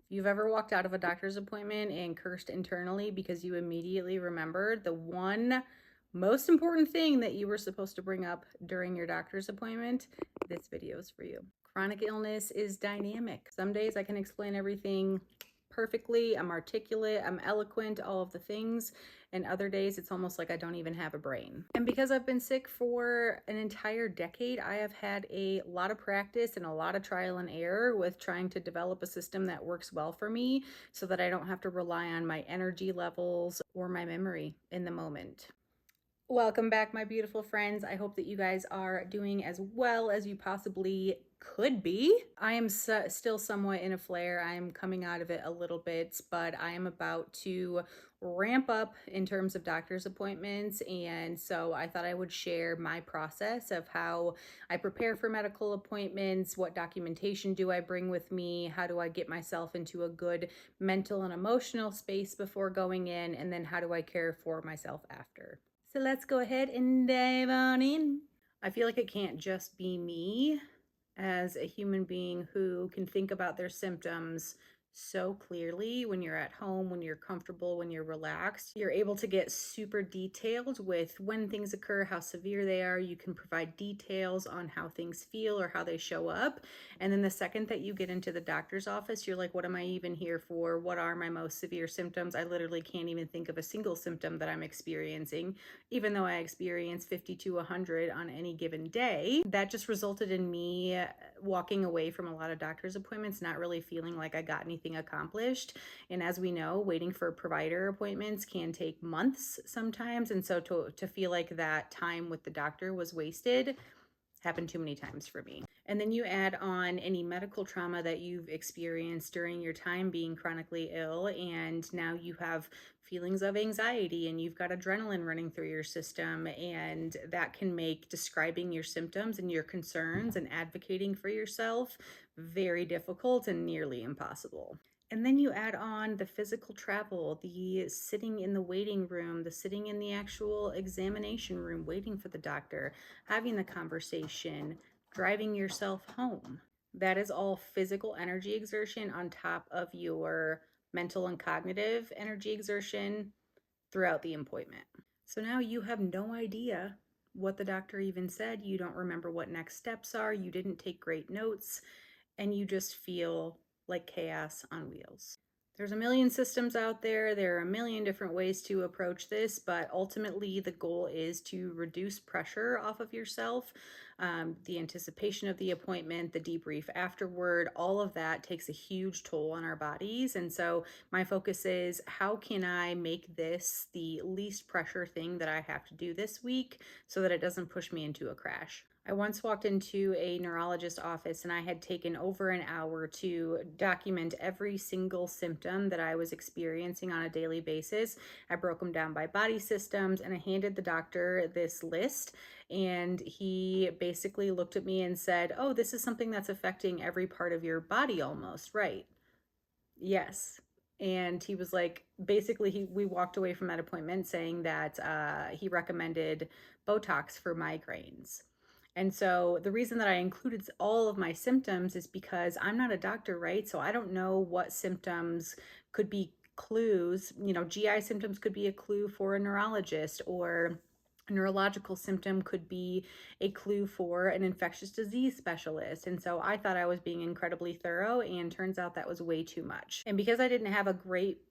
If you've ever walked out of a doctor's appointment and cursed internally because you immediately remembered the one most important thing that you were supposed to bring up during your doctor's appointment, this video is for you. Chronic illness is dynamic. Some days I can explain everything perfectly, I'm articulate, I'm eloquent, all of the things. And other days it's almost like I don't even have a brain. And because I've been sick for an entire decade, I have had a lot of practice and a lot of trial and error with trying to develop a system that works well for me so that I don't have to rely on my energy levels or my memory in the moment. Welcome back, my beautiful friends. I hope that you guys are doing as well as you possibly could be. I am still somewhat in a flare. I'm coming out of it a little bit, but I am about to ramp up in terms of doctor's appointments. And so I thought I would share my process of how I prepare for medical appointments, what documentation do I bring with me, how do I get myself into a good mental and emotional space before going in, and then how do I care for myself after. So let's go ahead and dive on in. I feel like it can't just be me as a human being who can think about their symptoms so clearly when you're at home, when you're comfortable, when you're relaxed. You're able to get super detailed with when things occur, how severe they are. You can provide details on how things feel or how they show up. And then the second that you get into the doctor's office, you're like, what am I even here for? What are my most severe symptoms? I literally can't even think of a single symptom that I'm experiencing, even though I experience 50 to 100 on any given day. That just resulted in me walking away from a lot of doctor's appointments, not really feeling like I got anything accomplished. And as we know, waiting for provider appointments can take months sometimes. And so to feel like that time with the doctor was wasted happened too many times for me. And then you add on any medical trauma that you've experienced during your time being chronically ill, and now you have feelings of anxiety and you've got adrenaline running through your system, and that can make describing your symptoms and your concerns and advocating for yourself very difficult and nearly impossible. And then you add on the physical travel, the sitting in the waiting room, the sitting in the actual examination room, waiting for the doctor, having the conversation, driving yourself home. That is all physical energy exertion on top of your mental and cognitive energy exertion throughout the appointment. So now you have no idea what the doctor even said. You don't remember what next steps are. You didn't take great notes, and you just feel like chaos on wheels. There's a million systems out there. There are a million different ways to approach this, but ultimately the goal is to reduce pressure off of yourself. The anticipation of the appointment, the debrief afterward, all of that takes a huge toll on our bodies. And so my focus is, how can I make this the least pressure thing that I have to do this week so that it doesn't push me into a crash? I once walked into a neurologist office and I had taken over an hour to document every single symptom that I was experiencing on a daily basis. I broke them down by body systems and I handed the doctor this list, and he basically looked at me and said, "Oh, this is something that's affecting every part of your body almost, right?" Yes. And he was like, basically, we walked away from that appointment saying that he recommended Botox for migraines. And so the reason that I included all of my symptoms is because I'm not a doctor, right? So I don't know what symptoms could be clues. GI symptoms could be a clue for a neurologist, or a neurological symptom could be a clue for an infectious disease specialist. And so I thought I was being incredibly thorough, and turns out that was way too much. And because I didn't have a great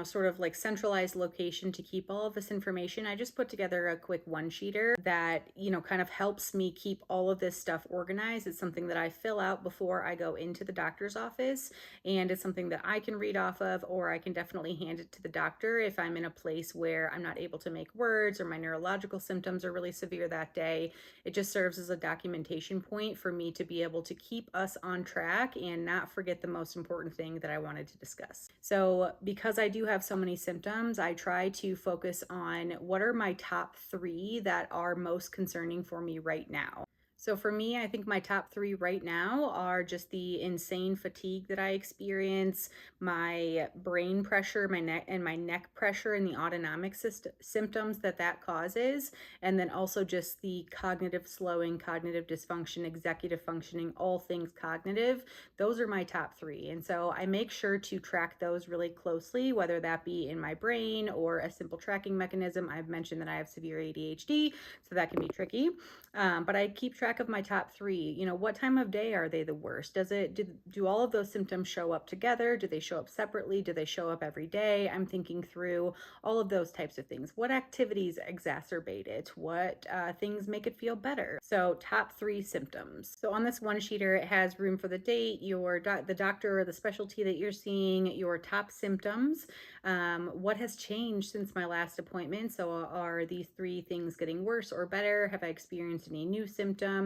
sort of like centralized location to keep all of this information, I just put together a quick one-sheeter that, kind of helps me keep all of this stuff organized. It's something that I fill out before I go into the doctor's office, and it's something that I can read off of, or I can definitely hand it to the doctor if I'm in a place where I'm not able to make words or my neurological symptoms are really severe that day. It just serves as a documentation point for me to be able to keep us on track and not forget the most important thing that I wanted to discuss. So because I do have so many symptoms, I try to focus on what are my top 3 that are most concerning for me right now. So for me, I think my top three right now are just the insane fatigue that I experience, my brain pressure, my neck pressure, and the autonomic symptoms that that causes, and then also just the cognitive slowing, cognitive dysfunction, executive functioning, all things cognitive. Those are my top three, and so I make sure to track those really closely, whether that be in my brain or a simple tracking mechanism. I've mentioned that I have severe ADHD, so that can be tricky. But I keep track of my top three. You know, what time of day are they the worst? Do all of those symptoms show up together? Do they show up separately? Do they show up every day? I'm thinking through all of those types of things. What activities exacerbate it? What things make it feel better? So top three symptoms. So on this one sheeter, it has room for the date, the doctor or the specialty that you're seeing, your top symptoms, what has changed since my last appointment. So are these three things getting worse or better? Have I experienced any new symptoms?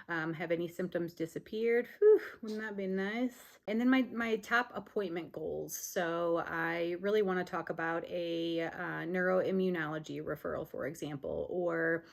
Have any symptoms disappeared? Whew, wouldn't that be nice? And then my top appointment goals. So I really want to talk about a neuroimmunology referral, for example, or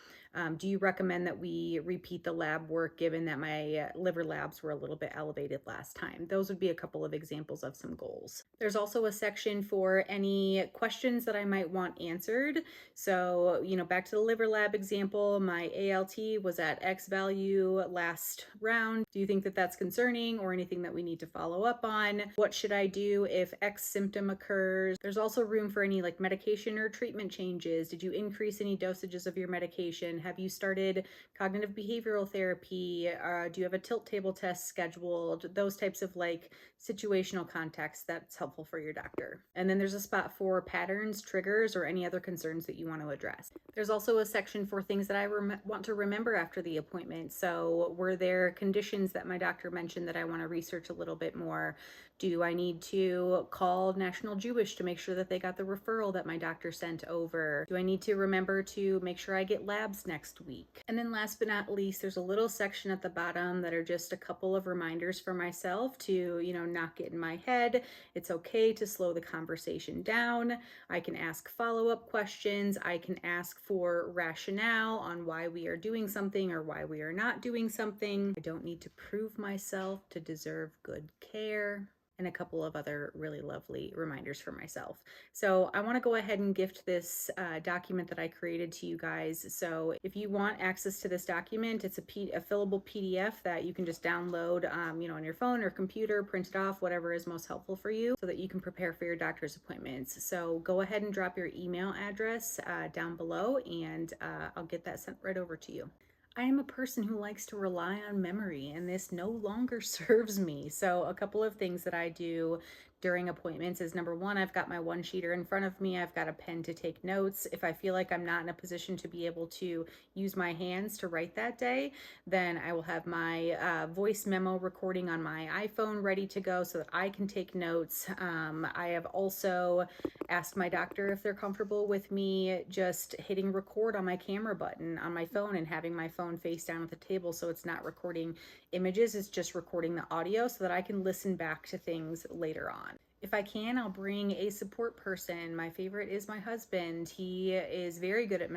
do you recommend that we repeat the lab work given that my liver labs were a little bit elevated last time? Those would be a couple of examples of some goals. There's also a section for any questions that I might want answered. So, you know, back to the liver lab example, my ALT was at X value last round. Do you think that that's concerning or anything that we need to follow up on? What should I do if X symptom occurs? There's also room for any like medication or treatment changes. Did you increase any dosages of your medication? Have you started cognitive behavioral therapy? Do you have a tilt table test scheduled? Those types of like situational context that's helpful for your doctor. And then there's a spot for patterns, triggers, or any other concerns that you want to address. There's also a section for things that I want to remember after the appointment. So were there conditions that my doctor mentioned that I want to research a little bit more? Do I need to call National Jewish to make sure that they got the referral that my doctor sent over? Do I need to remember to make sure I get labs next week? And then last but not least, there's a little section at the bottom that are just a couple of reminders for myself to, you know, not get in my head. It's okay to slow the conversation down. I can ask follow-up questions. I can ask for rationale on why we are doing something or why we are not doing something. I don't need to prove myself to deserve good care, and a couple of other really lovely reminders for myself. So I want to go ahead and gift this document that I created to you guys. So if you want access to this document, it's a fillable PDF that you can just download, you know, on your phone or computer, print it off, whatever is most helpful for you, so that you can prepare for your doctor's appointments. So go ahead and drop your email address down below, and I'll get that sent right over to you. I am a person who likes to rely on memory, and this no longer serves me. So a couple of things that I do during appointments is, number one, I've got my one sheeter in front of me. I've got a pen to take notes. If I feel like I'm not in a position to be able to use my hands to write that day, then I will have my voice memo recording on my iPhone ready to go so that I can take notes. I have also asked my doctor if they're comfortable with me just hitting record on my camera button on my phone and having my phone face down at the table, so it's not recording images, it's just recording the audio so that I can listen back to things later on. If I can, I'll bring a support person. My favorite is my husband. He is very good at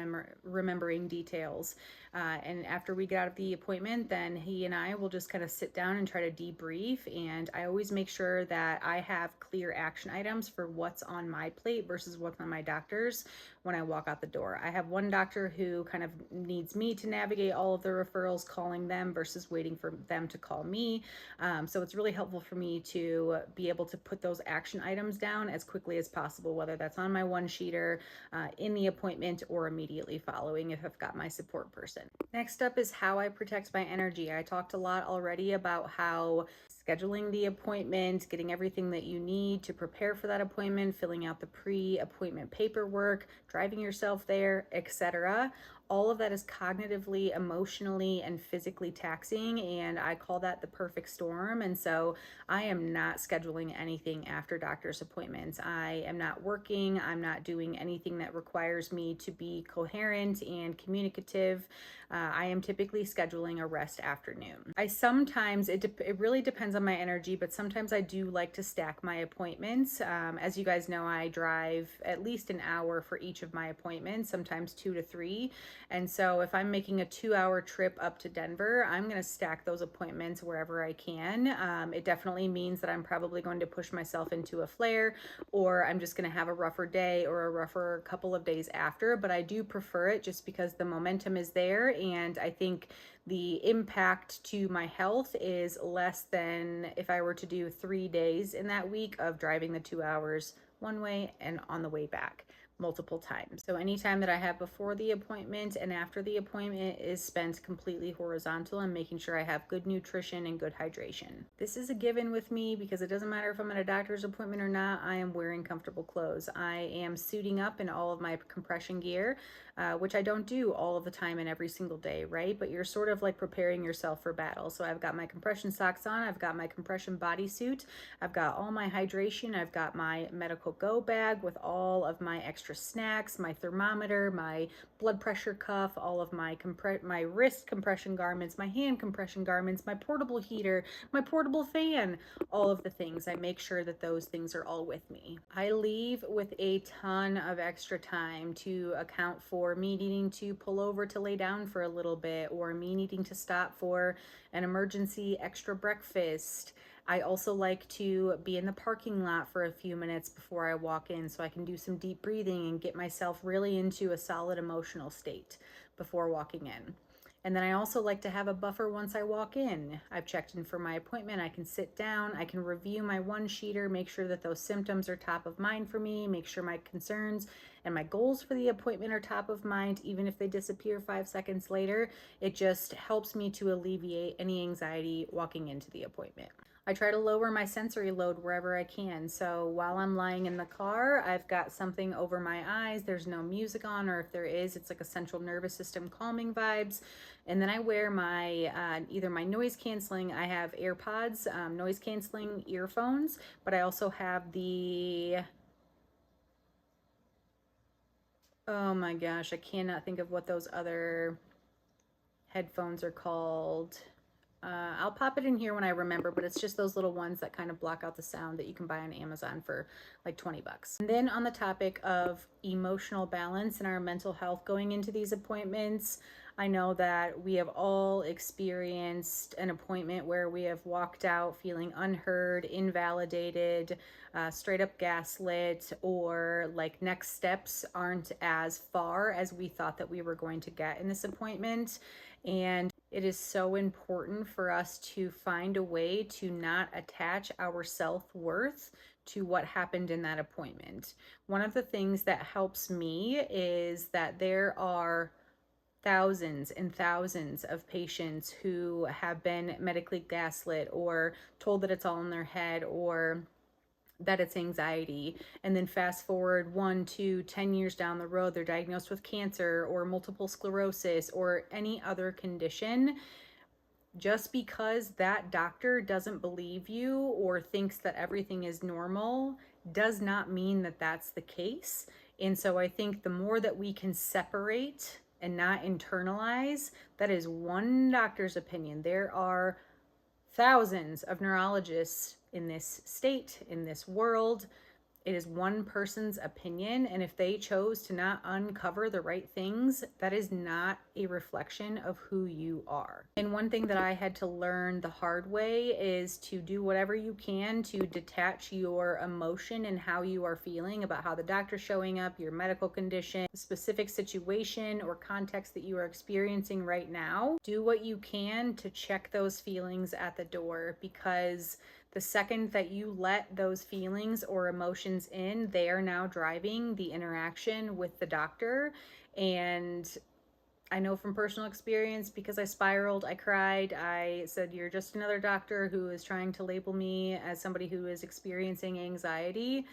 remembering details. And after we get out of the appointment, then he and I will just kind of sit down and try to debrief. And I always make sure that I have clear action items for what's on my plate versus what's on my doctor's when I walk out the door. I have one doctor who kind of needs me to navigate all of the referrals, calling them versus waiting for them to call me. So it's really helpful for me to be able to put those action items down as quickly as possible, whether that's on my one sheeter, in the appointment, or immediately following if I've got my support person. Next up is how I protect my energy. I talked a lot already about how scheduling the appointment, getting everything that you need to prepare for that appointment, filling out the pre-appointment paperwork, driving yourself there, etc. All of that is cognitively, emotionally, and physically taxing, and I call that the perfect storm. And so I am not scheduling anything after doctor's appointments. I am not working. I'm not doing anything that requires me to be coherent and communicative. I am typically scheduling a rest afternoon. I sometimes, it really depends on my energy, but sometimes I do like to stack my appointments. As you guys know, I drive at least an hour for each of my appointments, sometimes 2 to 3. And so if I'm making a 2-hour trip up to Denver, I'm going to stack those appointments wherever I can. It definitely means that I'm probably going to push myself into a flare, or I'm just going to have a rougher day or a rougher couple of days after. But I do prefer it just because the momentum is there, and I think the impact to my health is less than if I were to do 3 days in that week of driving the 2 hours one way and on the way back multiple times. So anytime that I have before the appointment and after the appointment is spent completely horizontal and making sure I have good nutrition and good hydration. This is a given with me because it doesn't matter if I'm at a doctor's appointment or not, I am wearing comfortable clothes. I am suiting up in all of my compression gear, which I don't do all of the time and every single day, right? But you're sort of like preparing yourself for battle. So I've got my compression socks on, I've got my compression bodysuit, I've got all my hydration, I've got my medical go bag with all of my extra snacks, my thermometer, my blood pressure cuff, all of my wrist compression garments, my hand compression garments, my portable heater, my portable fan, all of the things. I make sure that those things are all with me. I leave with a ton of extra time to account for me needing to pull over to lay down for a little bit, or me needing to stop for an emergency extra breakfast. I also like to be in the parking lot for a few minutes before I walk in so I can do some deep breathing and get myself really into a solid emotional state before walking in. And then I also like to have a buffer once I walk in. I've checked in for my appointment. I can sit down. I can review my one-sheeter, make sure that those symptoms are top of mind for me, make sure my concerns and my goals for the appointment are top of mind, even if they disappear 5 seconds later. It just helps me to alleviate any anxiety walking into the appointment. I try to lower my sensory load wherever I can. So while I'm lying in the car, I've got something over my eyes. There's no music on, or if there is, it's like a central nervous system calming vibes. And then I wear my either my noise canceling. I have AirPods, noise canceling earphones, but I also have the, oh my gosh, I cannot think of what those other headphones are called. I'll pop it in here when I remember, but it's just those little ones that kind of block out the sound that you can buy on Amazon for like 20 bucks. And then on the topic of emotional balance and our mental health going into these appointments, I know that we have all experienced an appointment where we have walked out feeling unheard, invalidated, straight up gaslit, or like next steps aren't as far as we thought that we were going to get in this appointment. And it is so important for us to find a way to not attach our self-worth to what happened in that appointment. One of the things that helps me is that there are thousands and thousands of patients who have been medically gaslit or told that it's all in their head or that it's anxiety. And then fast forward 1, 2, 10 years down the road, they're diagnosed with cancer or multiple sclerosis or any other condition. Just because that doctor doesn't believe you or thinks that everything is normal does not mean that that's the case. And so I think the more that we can separate and not internalize, that is one doctor's opinion. There are thousands of neurologists in this state, in this world. It is one person's opinion, and if they chose to not uncover the right things, that is not a reflection of who you are. And one thing that I had to learn the hard way is to do whatever you can to detach your emotion and how you are feeling about how the doctor's showing up, your medical condition, the specific situation or context that you are experiencing right now. Do what you can to check those feelings at the door, because the second that you let those feelings or emotions in, they are now driving the interaction with the doctor. And I know from personal experience, because I spiraled, I cried, I said, "You're just another doctor who is trying to label me as somebody who is experiencing anxiety."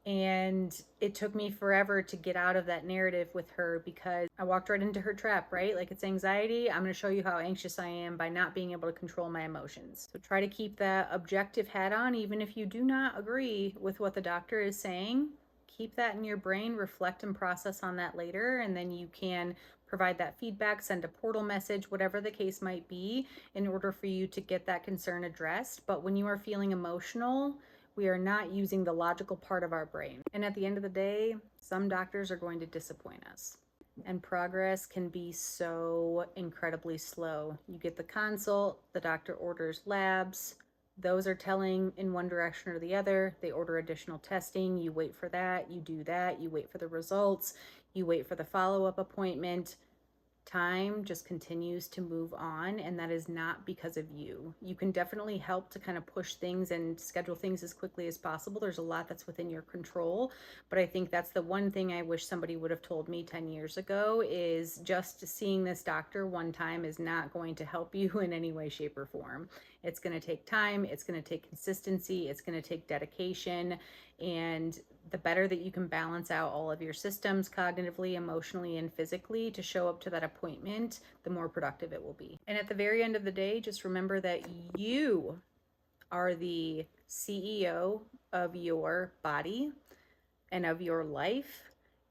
And it took me forever to get out of that narrative with her, because I walked right into her trap, right? Like, it's anxiety. I'm going to show you how anxious I am by not being able to control my emotions. So try to keep that objective hat on, even if you do not agree with what the doctor is saying. Keep that in your brain, reflect and process on that later, and then you can provide that feedback, send a portal message, whatever the case might be, in order for you to get that concern addressed. But when you are feeling emotional, we are not using the logical part of our brain. And at the end of the day, some doctors are going to disappoint us. And progress can be so incredibly slow. You get the consult, the doctor orders labs. Those are telling in one direction or the other. They order additional testing. You wait for that. You do that. You wait for the results. You wait for the follow-up appointment. Time just continues to move on, and that is not because of you. You can definitely help to kind of push things and schedule things as quickly as possible. There's a lot that's within your control, but I think that's the one thing I wish somebody would have told me 10 years ago is just seeing this doctor one time is not going to help you in any way, shape, or form. It's going to take time, it's going to take consistency, it's going to take dedication, and the better that you can balance out all of your systems cognitively, emotionally, and physically to show up to that appointment, the more productive it will be. And at the very end of the day, just remember that you are the CEO of your body and of your life.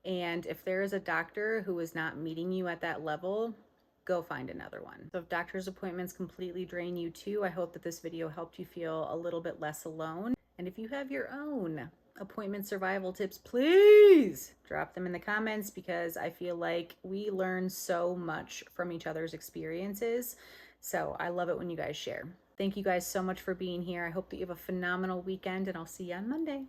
And if there is a doctor who is not meeting you at that level, go find another one. So if doctor's appointments completely drain you too, I hope that this video helped you feel a little bit less alone. And if you have your own appointment survival tips, please drop them in the comments, because I feel like we learn so much from each other's experiences. So I love it when you guys share. Thank you guys so much for being here. I hope that you have a phenomenal weekend, and I'll see you on Monday.